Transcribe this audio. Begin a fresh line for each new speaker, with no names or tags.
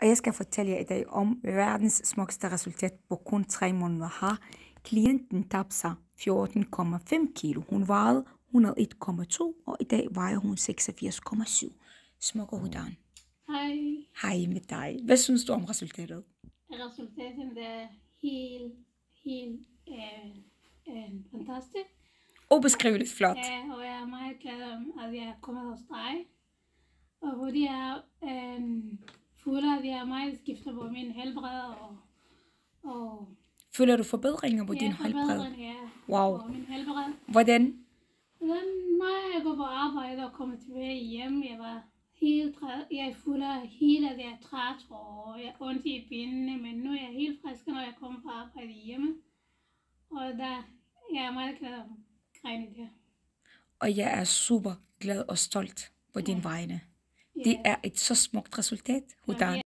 Og jeg skal fortælle jer i dag om verdens smukkeste resultat på kun 3 måneder. Har klienten tabt sig 14,5 kilo. Hun vejede 101,2, og i dag vejer hun 86,7. Smukke Hudan.
Hej.
Hej med dig. Hvad synes du om resultatet?
Resultatet er helt fantastisk.
Ubeskriveligt flot.
Ja, og jeg er meget glad om, at jeg er kommet hos dig. Og fordi jeg føler, at jeg er meget skifter på min helbred og
Føler du forbedringer på din helbred?
Ja,
Wow.
på min helbred.
Hvordan?
Når jeg går på arbejde og kommer tilbage hjem, jeg var helt træt. Jeg føler helt, at jeg er træt, og jeg har ondt i benene, men nu er jeg helt frisk, når jeg kommer på arbejde hjemme. Og jeg er meget glad om grene der.
Og jeg er super glad og stolt på din vegne. Det er et så smukt resultat, Hudan.